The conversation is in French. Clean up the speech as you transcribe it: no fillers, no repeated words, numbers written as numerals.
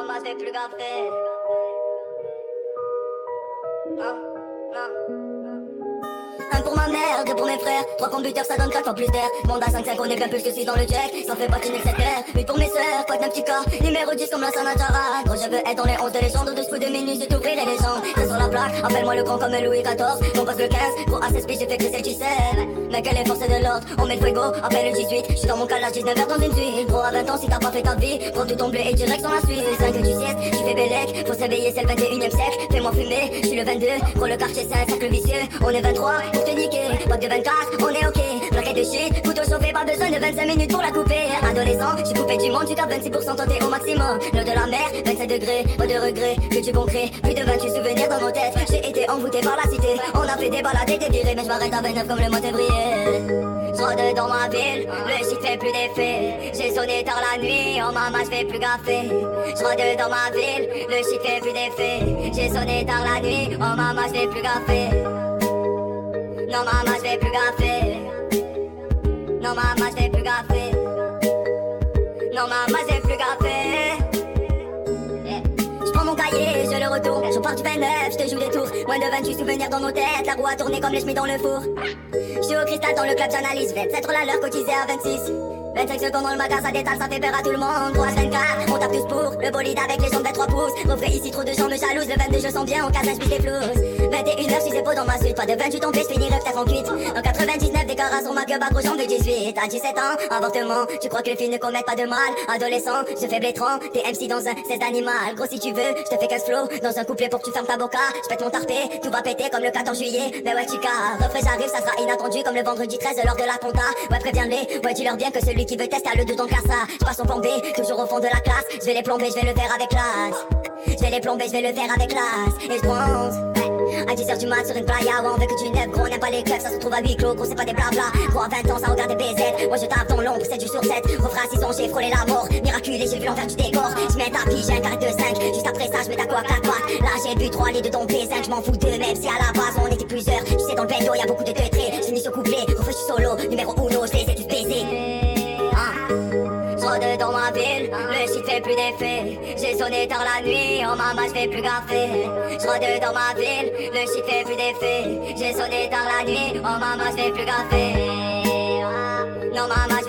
maman, je vais plus gaffer. Non, non. Un pour ma mère, deux pour mes frères. Trois computers, ça donne 4 fois plus d'air. Monde à 5-5, on est bien plus que 6 dans le check. Ça fait partie nécessaire. 8 pour mes sœurs, quoi d'un petit cas. Numéro 10 comme la Sanachara. Gros, je veux être dans les 11 de légende. De ce coup de minuit, je t'ouvrirai les jambes. Reste sur la plaque, appelle-moi le grand comme Louis XIV. Mon poste le 15, pour ACSP, j'ai fait que c'est tu sais. Mais quelle est force de l'ordre, on met le fuego. Appelle le 18, j'suis dans mon calage 19 heures dans une suite. Gros, à 20 ans, si t'as pas fait ta vie, prends tout ton blé et direct dans la suite. 5 que tu siestes, tu fais bellec. Faut s'éveiller, c'est le 21ème siècle. Fais-moi fumer, j'suis le 22. Gros, le quartier, c'est un cercle vicieux. On est 23 pour te niquer. De 24, on est ok, plaquette de shit, couteau chauffé, pas besoin de 25 minutes pour la couper. Adolescent, j'ai coupé du monde, tu capes 26% tenté au maximum. L'eau de la mer, 27 degrés, pas de regret, que tu concrets. Plus de 28 souvenirs dans nos têtes, j'ai été envoûté par la cité. On a fait des balades et des virées, mais je m'arrête à 29 comme le mois de février. Je rôde dans ma ville, le shit fait plus d'effet. J'ai sonné tard la nuit, oh maman, je fais plus gaffer. Je rôde dans ma ville, le shit fait plus d'effet. J'ai sonné tard la nuit, oh maman, je fais plus gaffer. Non maman, je vais plus gaffer. Non maman, je vais plus gaffer. Non maman, je vais plus gaffer. J'prends mon cahier, je le retourne. Je pars du 29, je te joue des tours. Moins de 28 souvenirs dans nos têtes. La roue a tourné comme les chemins dans le four. J'suis au cristal dans le club, j'analyse. 27 la l'heure cotisé à 26. 25 secondes dans le magasin, ça détale, ça fait peur à tout le monde. 3 24, on tape tous pour le bolide avec les jambes 23 pouces. Refrais ici, trop de gens me jalousent. Le 22, je sens bien, on casse un des floues. 21h, si c'est beau dans ma suite. Pas de 28 tombés, je finirai peut-être en cuite. En 99, des carats sur ma gueule, gros jambes de 18. À 17 ans, avortement. Tu crois que les filles ne commettent pas de mal? Adolescent, je fais blétran. T'es MC dans un 16 d'animal. Gros, si tu veux, je te fais 15 flow. Dans un couplet pour que tu fermes ta boca. Je pète mon tarpé, tout va péter comme le 14 juillet. Mais ouais, chica, refrais, j'arrive, ça sera inattendu comme le vendredi 13 lors de la compta. Ouais, préviens-les, ouais, dis-leur bien que celui qui veut tester a le dos dans le cassa. Je passe au plan B, toujours au fond de la classe. Je vais les plomber, je vais le faire avec classe. Je vais les plomber, je vais le faire avec classe. Et je pense, à 10h du mat sur une playa, ouais, on veut que tu neuf, gros, on n'aime pas les clubs, ça se trouve à huis clos, gros, c'est pas des blabla. Gros, à 20 ans, ça regarde des BZ. Moi, je tape dans l'ombre, c'est du sur 7. Refrain 6 ans, j'ai frôlé la mort. Miraculé, j'ai vu l'envers du décor. Je mets ta pige, j'ai un carré de 5. Juste après ça, je mets ta quoi, 4 pattes. Là, j'ai bu 3 litres de ton P5, je m'en fous d'eux, même si à la base, on était plusieurs. Tu sais, dans le bendo, y'a beaucoup de teutrés. Je finis sur couplet, refais, je suis solo. Numéro 1, je les ai tous baisés. Je rôde dans ma ville, le shit fait plus d'effet. J'ai sonné tard la nuit, oh maman, je fais plus gaffer. Je rôde dans ma ville, le shit fait plus d'effet. J'ai sonné tard la nuit, oh maman, je fais plus gaffer. Non maman,